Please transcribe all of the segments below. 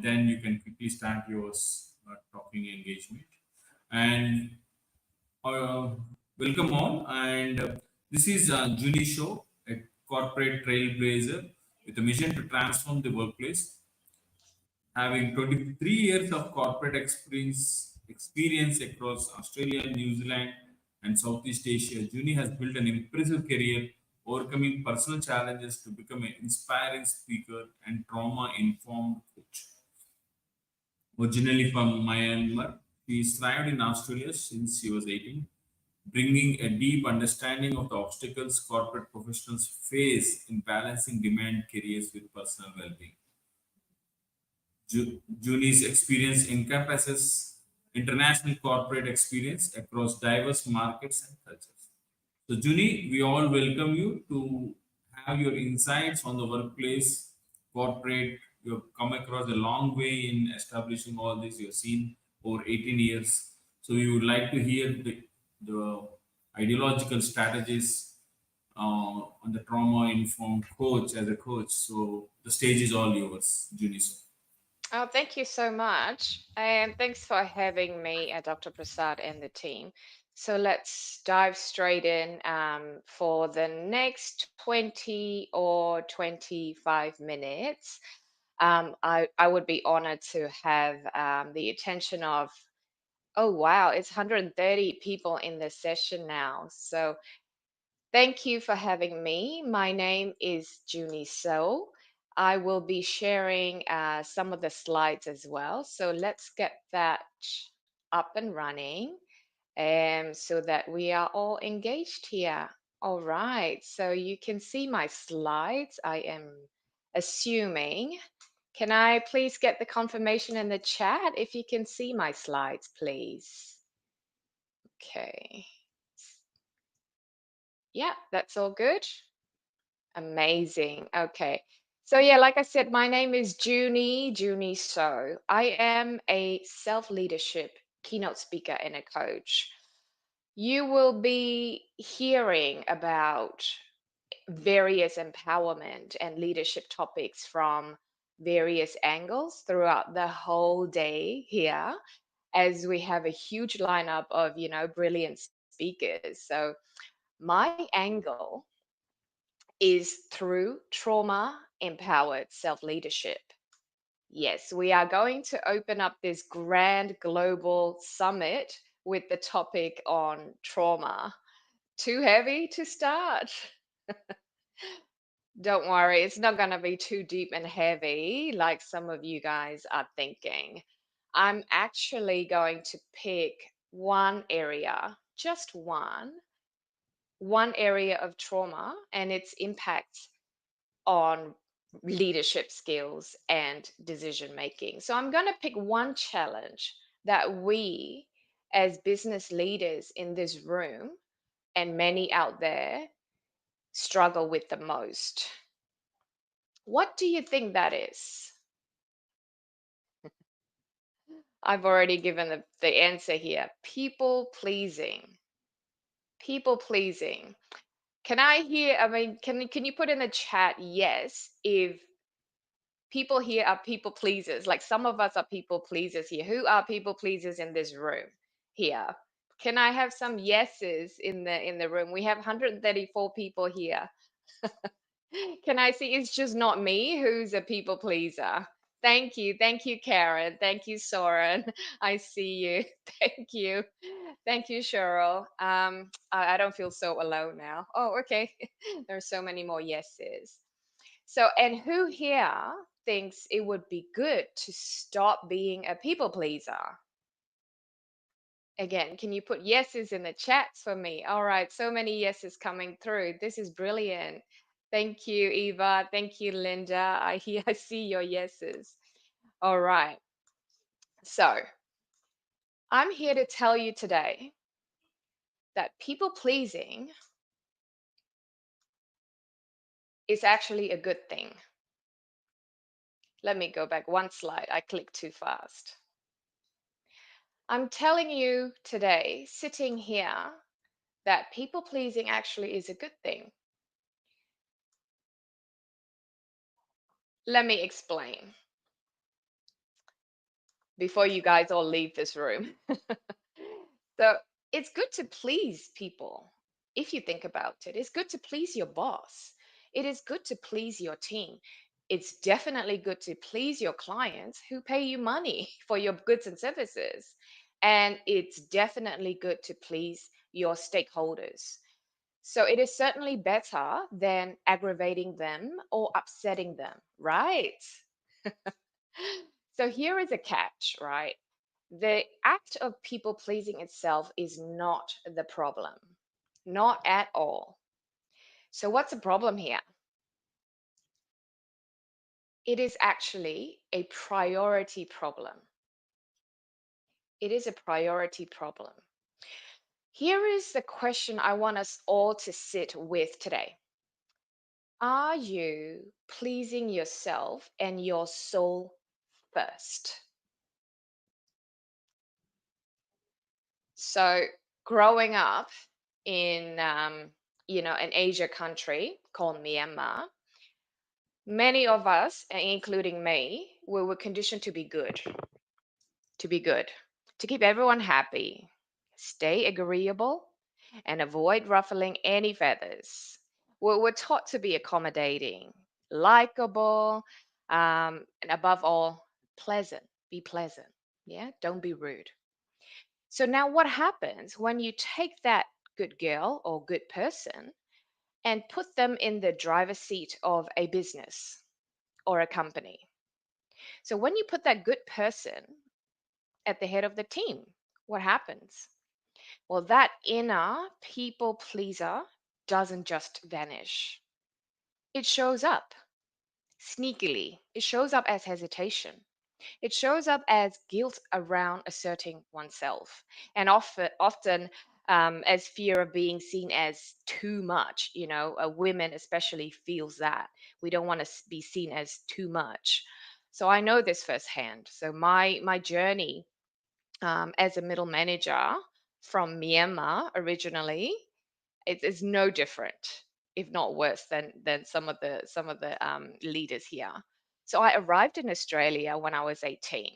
and then you can quickly start your talking engagement. And uh, welcome all. And this is Junie Show, a corporate trailblazer with a mission to transform the workplace. Having 23 years of corporate experience across Australia, New Zealand, and Southeast Asia, Junie has built an impressive career, overcoming personal challenges to become an inspiring speaker and trauma-informed coach. Originally from Myanmar, she thrived in Australia since she was 18, bringing a deep understanding of the obstacles corporate professionals face in balancing demand careers with personal well-being. Junie's experience encompasses international corporate experience across diverse markets and cultures. So, Junie, we all welcome you to have your insights on the workplace, corporate. You've come across a long way in establishing all this. You've seen over 18 years. So, we would like to hear the ideological strategies on the trauma informed coach as a coach. So, the stage is all yours, Junie. So, Oh, thank you so much. And thanks for having me, Dr. Prasad and the team. So let's dive straight in for the next 20 or 25 minutes. I would be honored to have the attention of, oh, wow, it's 130 people in this session now. So thank you for having me. My name is Junie Soe. I will be sharing some of the slides as well. So let's get that up and running so that we are all engaged here. All right, so you can see my slides, I am assuming. Can I please get the confirmation in the chat if you can see my slides, please? Okay. Yeah, that's all good. Amazing. Okay. So yeah, like I said, my name is Junie So. I am a self-leadership keynote speaker and a coach. You will be hearing about various empowerment and leadership topics from various angles throughout the whole day here, as we have a huge lineup of, brilliant speakers. So my angle is through trauma empowered self leadership. Yes, we are going to open up this grand global summit with the topic on trauma. Too heavy to start? Don't worry, it's not going to be too deep and heavy like some of you guys are thinking. I'm actually going to pick one area, just one area of trauma and its impact on leadership skills and decision making. So I'm going to pick one challenge that we, as business leaders in this room and many out there, struggle with the most. What do you think that is? I've already given the answer here. People pleasing. People pleasing. Can I hear? I mean, can you put in the chat yes if people here are people pleasers? Like some of us are people pleasers here. Who are people pleasers in this room here? Can I have some yeses in the room? We have 134 people here. Can I see it's just not me who's a people pleaser? Thank you. Thank you, Karen. Thank you, Soren. I see you. Thank you. Thank you, Cheryl. I don't feel so alone now. Oh, okay. There's so many more yeses. So, and who here thinks it would be good to stop being a people pleaser? Again, can you put yeses in the chats for me? All right, so many yeses coming through. This is brilliant. Thank you, Eva. Thank you, Linda. I hear, I see your yeses. All right. So, I'm here to tell you today that people pleasing is actually a good thing. Let me go back one slide. I clicked too fast. I'm telling you today, sitting here, that people pleasing actually is a good thing. Let me explain. before you guys all leave this room. So it's good to please people. If you think about it, it's good to please your boss. It is good to please your team. It's definitely good to please your clients who pay you money for your goods and services. And it's definitely good to please your stakeholders. So it is certainly better than aggravating them or upsetting them, right? So here is a catch, right? The act of people pleasing itself is not the problem, not at all. So, what's the problem here? It is actually a priority problem. It is a priority problem. Here is the question I want us all to sit with today. Are you pleasing yourself and your soul first? So, growing up in an Asia country called Myanmar, many of us, including me, we were conditioned to be good, to keep everyone happy, stay agreeable, and avoid ruffling any feathers. We're taught to be accommodating, likable, and above all, pleasant. Be pleasant. Yeah, don't be rude. So now what happens when you take that good girl or good person and put them in the driver's seat of a business or a company? So when you put that good person at the head of the team, what happens? Well, that inner people pleaser doesn't just vanish. It shows up sneakily. It shows up as hesitation. It shows up as guilt around asserting oneself, and often as fear of being seen as too much. Women especially feels that we don't want to be seen as too much. So I know this firsthand. So my journey as a middle manager from Myanmar originally, it's no different, if not worse than some of the leaders here. So I arrived in Australia when I was 18.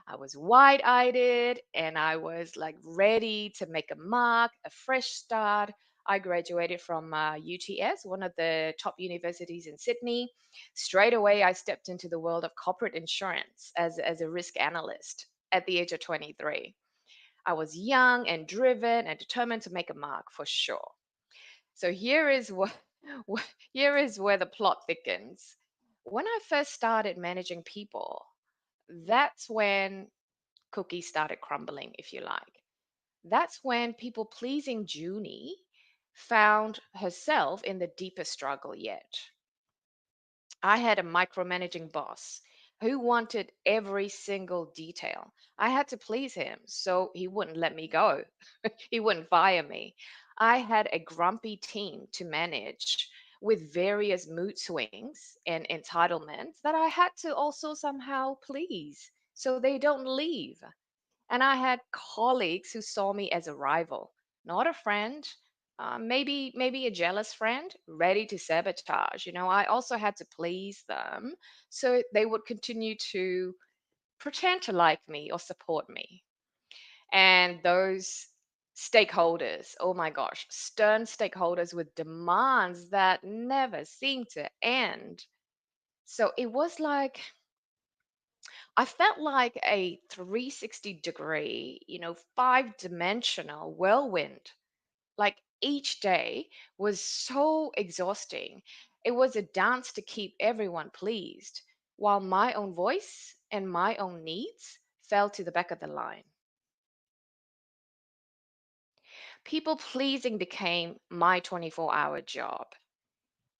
I was wide-eyed and I was like ready to make a mark, a fresh start. I graduated from UTS, one of the top universities in Sydney. Straight away, I stepped into the world of corporate insurance as a risk analyst at the age of 23. I was young and driven and determined to make a mark for sure. So here is what here is where the plot thickens. When I first started managing people, that's when cookies started crumbling, if you like. That's when people pleasing Junie found herself in the deepest struggle yet. I had a micromanaging boss who wanted every single detail. I had to please him so he wouldn't let me go. He wouldn't fire me. I had a grumpy team to manage with various mood swings and entitlements that I had to also somehow please so they don't leave. And I had colleagues who saw me as a rival, not a friend, maybe a jealous friend, ready to sabotage. I also had to please them so they would continue to pretend to like me or support me. And those stakeholders, oh my gosh, stern stakeholders with demands that never seem to end. So it was like I felt like a 360-degree, five-dimensional whirlwind. Like each day was so exhausting. It was a dance to keep everyone pleased, while my own voice and my own needs fell to the back of the line. People pleasing became my 24-hour job.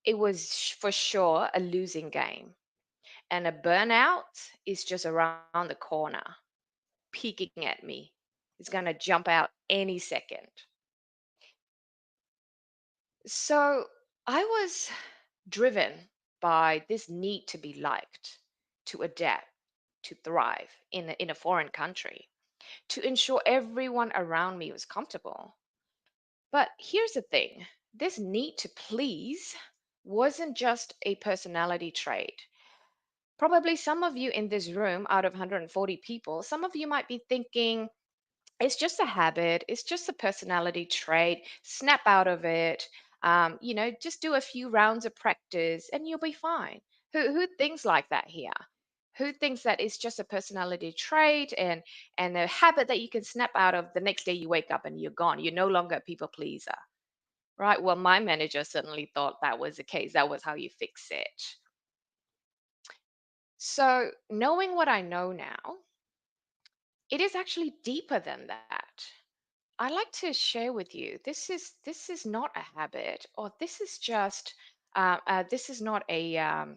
It was for sure a losing game, and a burnout is just around the corner, peeking at me. It's going to jump out any second. So I was driven by this need to be liked, to adapt, to thrive in a foreign country, to ensure everyone around me was comfortable. But here's the thing, this need to please wasn't just a personality trait. Probably some of you in this room, out of 140 people, some of you might be thinking, it's just a habit, it's just a personality trait, snap out of it. Just do a few rounds of practice and you'll be fine. Who thinks like that here? Who thinks that it's just a personality trait and a habit that you can snap out of the next day you wake up and you're gone? You're no longer a people pleaser, right? Well, my manager certainly thought that was the case. That was how you fix it. So, knowing what I know now, it is actually deeper than that. I like to share with you. This is not a habit, or this is just this is not a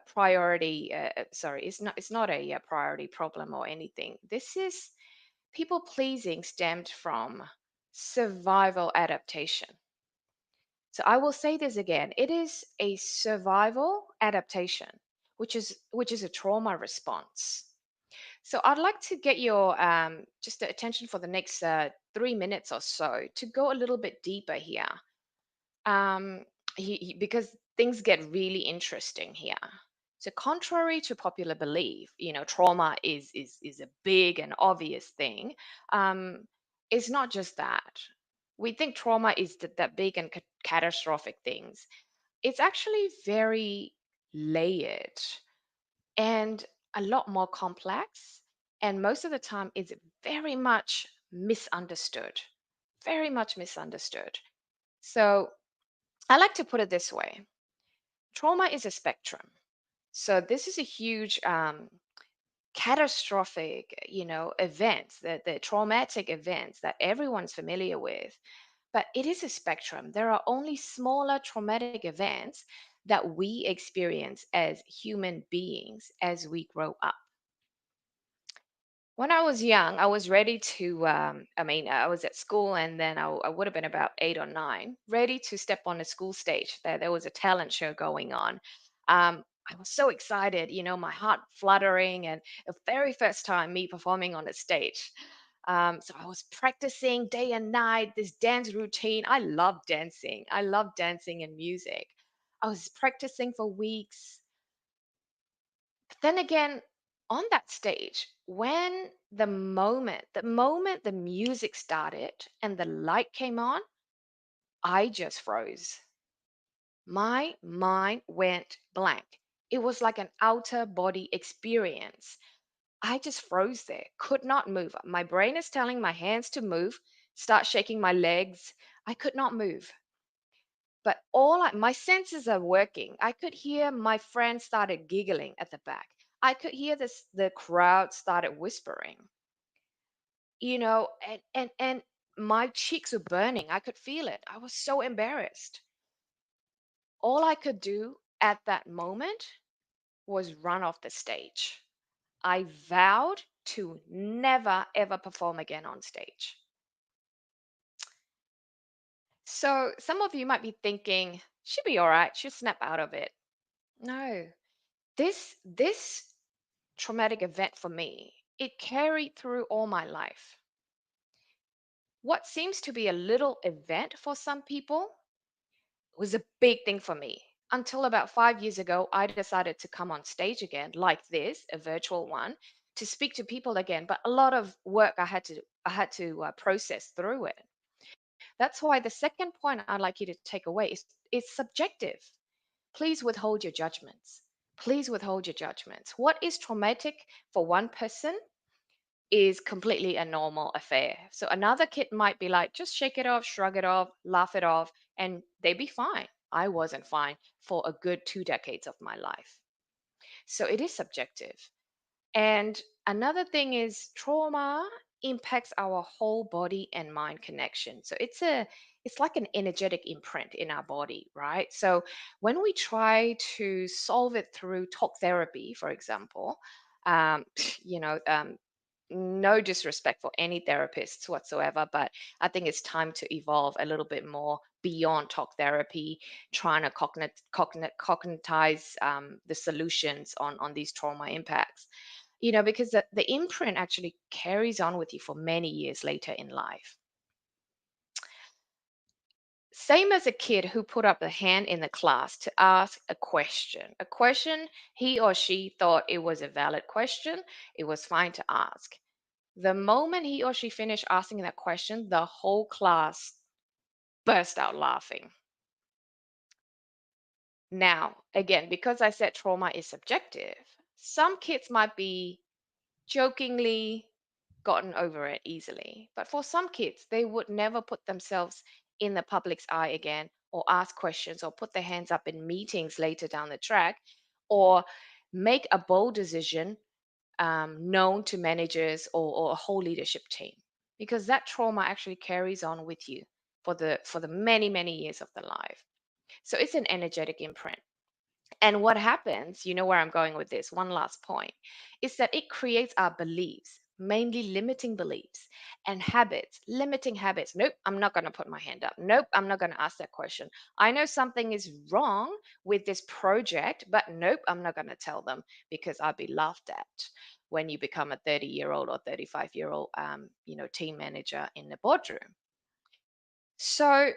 priority. Sorry, it's not a, priority problem or anything. This is people pleasing stemmed from survival adaptation. So I will say this again. It is a survival adaptation, which is a trauma response. So I'd like to get your just the attention for the next 3 minutes or so to go a little bit deeper here, um, because things get really interesting here. So contrary to popular belief, trauma is a big and obvious thing. Um, it's not just that. We think trauma is that big and catastrophic things. It's actually very layered and a lot more complex. And most of the time, it's very much misunderstood. Very much misunderstood. So I like to put it this way: trauma is a spectrum. So this is a huge catastrophic, events, the traumatic events that everyone's familiar with. But it is a spectrum. There are only smaller traumatic events that we experience as human beings as we grow up. When I was young, I was ready to, I was at school and then I would have been about 8 or 9, ready to step on the school stage. There was a talent show going on. I was so excited, my heart fluttering, and the very first time me performing on the stage. So I was practicing day and night this dance routine. I love dancing. I love dancing and music. I was practicing for weeks. But then again, on that stage, when the moment the music started and the light came on, I just froze. My mind went blank. It was like an outer body experience. I just froze there, could not move. My brain is telling my hands to move, start shaking my legs. I could not move. But my senses are working. I could hear my friends started giggling at the back. I could hear the crowd started whispering. And my cheeks were burning. I could feel it. I was so embarrassed. All I could do at that moment was run off the stage. I vowed to never ever perform again on stage. So some of you might be thinking, she'll be all right. She'll snap out of it. No, this traumatic event for me, it carried through all my life. What seems to be a little event for some people was a big thing for me. Until about 5 years ago, I decided to come on stage again, like this, a virtual one, to speak to people again. But a lot of work I had to process through it. That's why the second point I'd like you to take away is it's subjective. Please withhold your judgments. Please withhold your judgments. What is traumatic for one person is completely a normal affair. So another kid might be like, just shake it off, shrug it off, laugh it off, and they'd be fine. I wasn't fine for a good 2 decades of my life. So it is subjective. And another thing is trauma impacts our whole body and mind connection. So it's like an energetic imprint in our body, right? So when we try to solve it through talk therapy, for example, um, you know, um, no disrespect for any therapists whatsoever, but I think it's time to evolve a little bit more beyond talk therapy, trying to cognitize the solutions on these trauma impacts. Because the imprint actually carries on with you for many years later in life. Same as a kid who put up a hand in the class to ask a question he or she thought it was a valid question, it was fine to ask. The moment he or she finished asking that question, the whole class burst out laughing. Now, again, because I said trauma is subjective, some kids might be jokingly gotten over it easily. But for some kids, they would never put themselves in the public's eye again, or ask questions, or put their hands up in meetings later down the track, or make a bold decision known to managers or a whole leadership team, because that trauma actually carries on with you for the many years of their life. So it's an energetic imprint. And what happens, you know where I'm going with this, one last point, is that it creates our beliefs, mainly limiting beliefs and habits, limiting habits. Nope, I'm not going to put my hand up. Nope, I'm not going to ask that question. I know something is wrong with this project, but nope, I'm not going to tell them because I'll be laughed at when you become a 30-year-old or 35-year-old, team manager in the boardroom. So,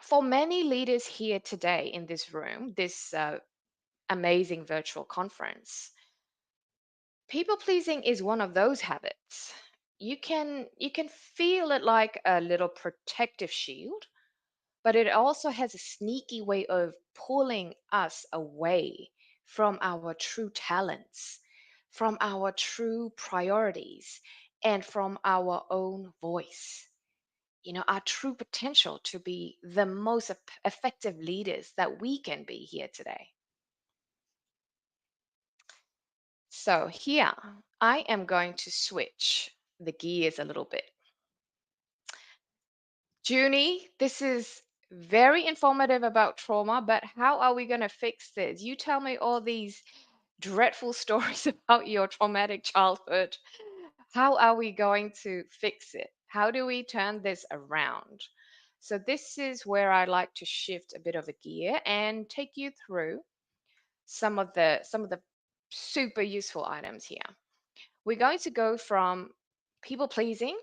for many leaders here today in this room, this amazing virtual conference, people pleasing is one of those habits. You can feel it like a little protective shield, but it also has a sneaky way of pulling us away from our true talents, from our true priorities, and from our own voice. Our true potential to be the most effective leaders that we can be here today. So here, I am going to switch the gears a little bit. Junie, this is very informative about trauma, but how are we going to fix this? You tell me all these dreadful stories about your traumatic childhood. How are we going to fix it? How do we turn this around? So this is where I like to shift a bit of a gear and take you through some of the super useful items here. We're going to go from people pleasing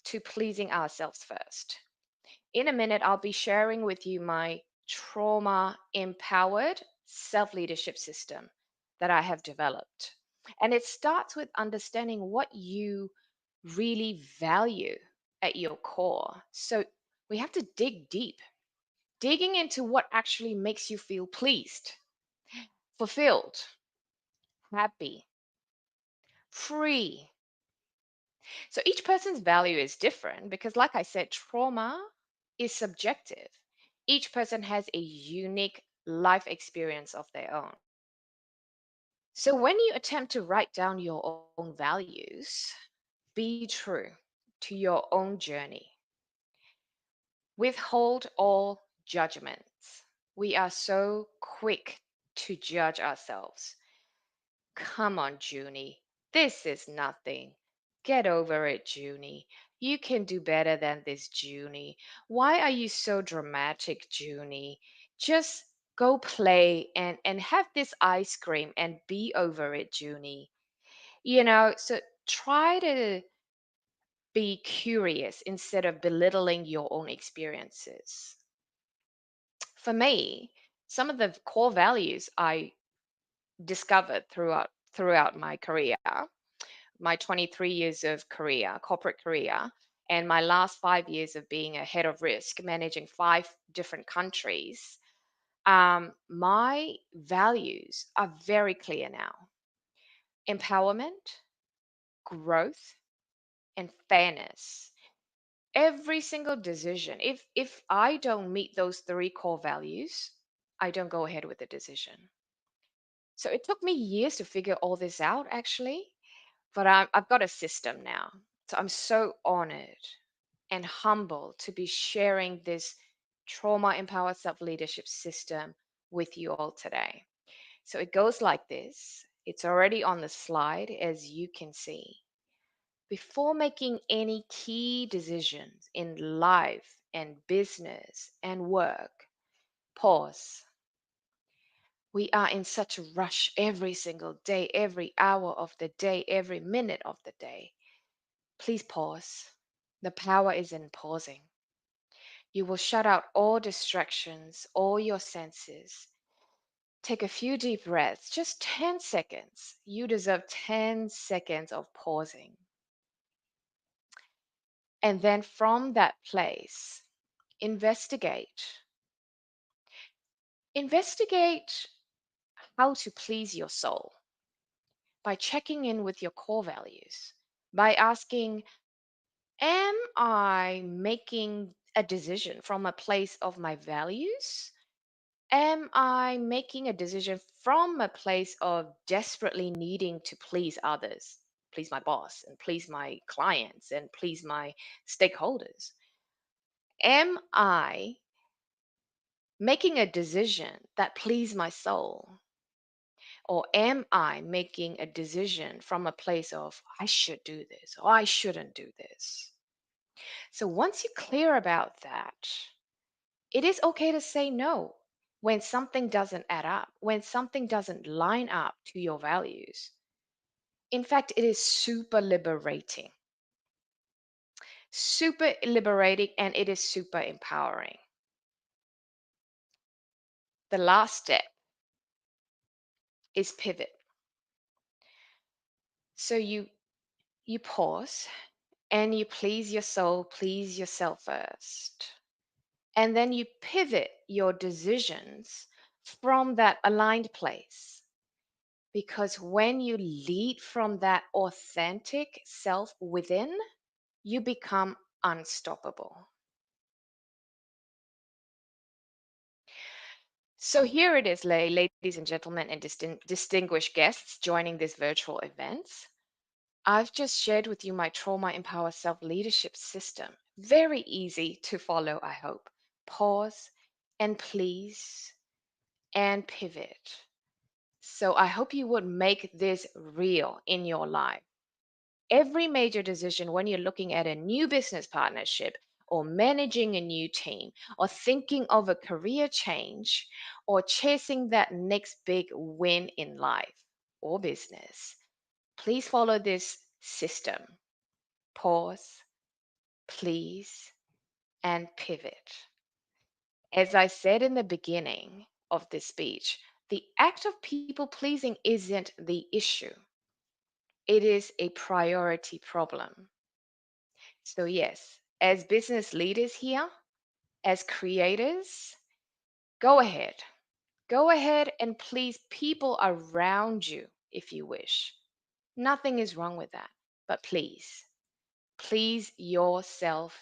to pleasing ourselves first. In a minute, I'll be sharing with you my trauma empowered self leadership system that I have developed. And it starts with understanding what you really value at your core. So we have to dig deep, digging into what actually makes you feel pleased, fulfilled, happy, free. So each person's value is different because, like I said, trauma is subjective. Each person has a unique life experience of their own. So when you attempt to write down your own values, be true to your own journey. Withhold all judgments. We are so quick to judge ourselves. Come on, Junie. This is nothing. Get over it, Junie. You can do better than this, Junie. Why are you so dramatic, Junie? Just go play and have this ice cream and be over it, Junie. So try to be curious instead of belittling your own experiences. For me, some of the core values I discovered throughout my career, my 23 years of career, corporate career, and my last 5 years of being a head of risk, managing 5 different countries, my values are very clear now: empowerment, growth, and fairness. Every single decision, if I don't meet those three core values, I don't go ahead with the decision. So it took me years to figure all this out, actually, but I've got a system now. So I'm so honored and humbled to be sharing this trauma empowered self leadership system with you all today. So it goes like this. It's already on the slide, as you can see. Before making any key decisions in life and business and work, pause. We are in such a rush every single day, every hour of the day, every minute of the day. Please pause. The power is in pausing. You will shut out all distractions, all your senses. Take a few deep breaths, just 10 seconds. You deserve 10 seconds of pausing. And then from that place, investigate. Investigate how to please your soul by checking in with your core values, by asking, am I making a decision from a place of my values? Am I making a decision from a place of desperately needing to please others, please my boss, and please my clients, and please my stakeholders? Am I making a decision that please my soul? Or am I making a decision from a place of, I should do this, or I shouldn't do this? So once you're clear about that, it is okay to say no when something doesn't add up, when something doesn't line up to your values. In fact, it is super liberating, and it is super empowering. The last step is pivot. So you pause and you please your soul, please yourself first. And then you pivot your decisions from that aligned place. Because when you lead from that authentic self within, you become unstoppable. So here it is, ladies and gentlemen, and distinguished guests joining this virtual event. I've just shared with you my Trauma Empower Self Leadership System. Very easy to follow, I hope. Pause and please and pivot. So I hope you would make this real in your life. Every major decision when you're looking at a new business partnership or managing a new team or thinking of a career change or chasing that next big win in life or business, please follow this system. Pause, please, and pivot. As I said in the beginning of this speech, the act of people pleasing isn't the issue, it is a priority problem. So, yes, as business leaders here, as creators, go ahead. Go ahead and please people around you if you wish. Nothing is wrong with that. But please yourself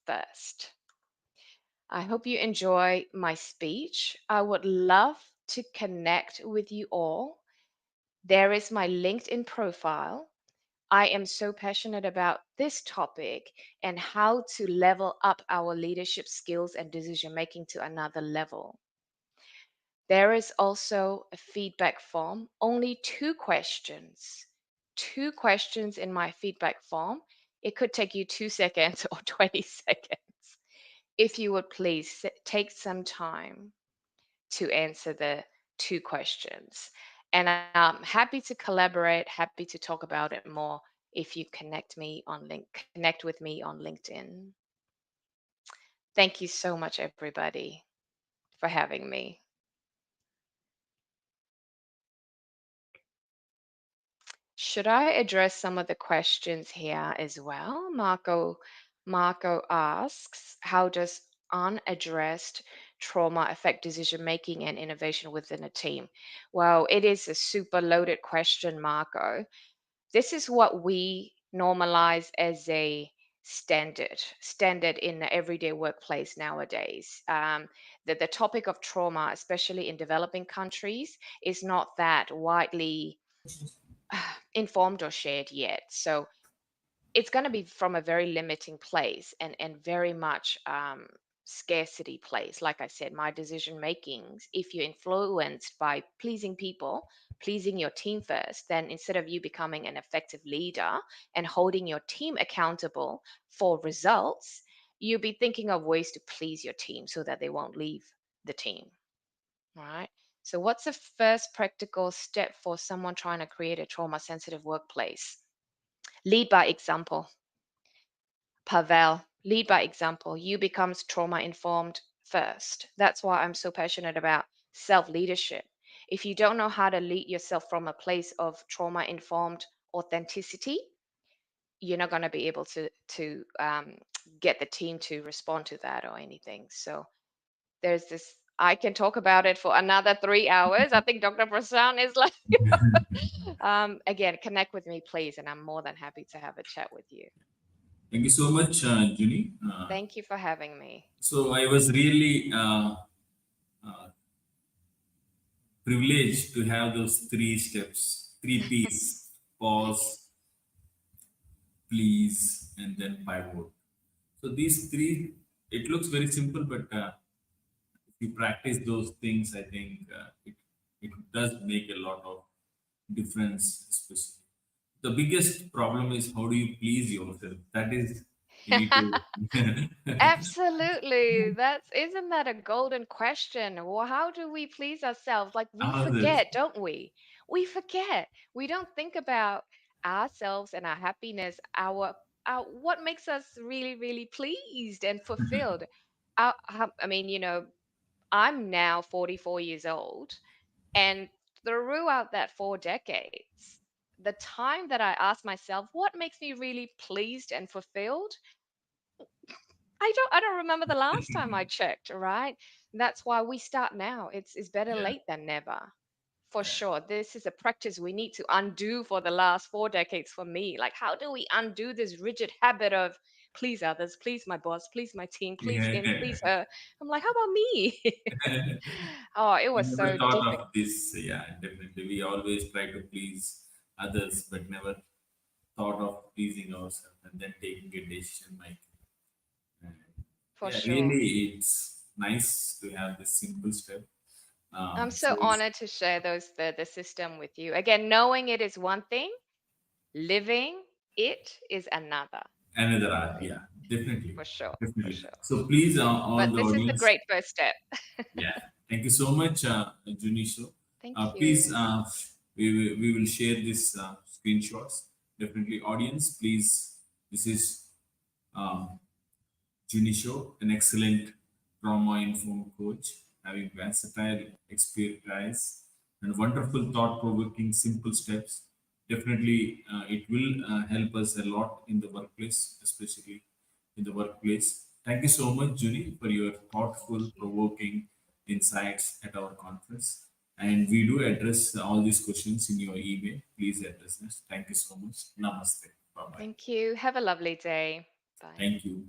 first. I hope you enjoy my speech. I would love to connect with you all. There is my LinkedIn profile. I am so passionate about this topic and how to level up our leadership skills and decision making to another level. There is also a feedback form, only two questions in my feedback form. It could take you 2 seconds or 20 seconds. If you would please take some time to answer the two questions. And I'm happy to collaborate, happy to talk about it more if you connect with me on LinkedIn. Thank you so much, everybody, for having me. Should I address some of the questions here as well? Marco asks, how does unaddressed trauma affect decision making and innovation within a team? Well, it is a super loaded question, Marco. This is what we normalize as a standard in the everyday workplace nowadays. The topic of trauma, especially in developing countries, is not that widely informed or shared yet. So it's going to be from a very limiting place and very much scarcity place. Like I said, my decision makings, if you're influenced by pleasing people, pleasing your team first, then instead of you becoming an effective leader and holding your team accountable for results, you'll be thinking of ways to please your team so that they won't leave the team. Right. So, what's the first practical step for someone trying to create a trauma sensitive workplace? Lead by example. Pavel. Lead by example. You becomes trauma informed first. That's why I'm so passionate about self leadership. If you don't know how to lead yourself from a place of trauma informed authenticity, you're not going to be able to get the team to respond to that or anything. So there's this. I can talk about it for another 3 hours. I think Dr. Prasan is like, again, connect with me, please, and I'm more than happy to have a chat with you. Thank you so much, Junie. Thank you for having me. So I was really uh, privileged to have those three steps, three P's: pause, please, and then pivot. So these three, it looks very simple, but if you practice those things, I think it does make a lot of difference. Especially, the biggest problem is how do you please yourself? That is, you need to Absolutely. That's isn't that a golden question? Well, how do we please ourselves? Like we others. forget, don't we? We forget. We don't think about ourselves and our happiness, our what makes us really, really pleased and fulfilled. I mean, I'm now 44 years old, and throughout that 4 decades, the time that I ask myself, what makes me really pleased and fulfilled? I don't remember the last time I checked, right? That's why we start now. It's better Yeah, late than never. For sure. This is a practice we need to undo for the last 4 decades for me. Like how do we undo this rigid habit of please others, please my boss, please my team, please yeah. him, please her. I'm like, how about me? Oh, it We was never so thought difficult. of this. Yeah, definitely. We always try to please others, but never thought of pleasing ourselves and then taking a decision like. And For yeah, sure. really, it's nice to have this simple step. I'm So so it's honored to share the system with you. Again, knowing it is one thing, living it is another. another art. Yeah, definitely, For sure, for definitely. sure. So please, But all the this is the audience. great first step. Yeah, thank you so much, Junisho. Thank Please, you. we will share this screenshots. Definitely, audience, please. This is um, Junie Show, an excellent trauma-informed coach, having versatile expertise and wonderful thought-provoking simple steps. Definitely, it will help us a lot in the workplace, especially in the workplace. Thank you so much, Junie, for your Thank thoughtful, you. provoking insights at our conference. And we do address all these questions in your email. Please address us. Thank you so much. Namaste. Bye bye. Thank you. Have a lovely day. Bye. Thank you.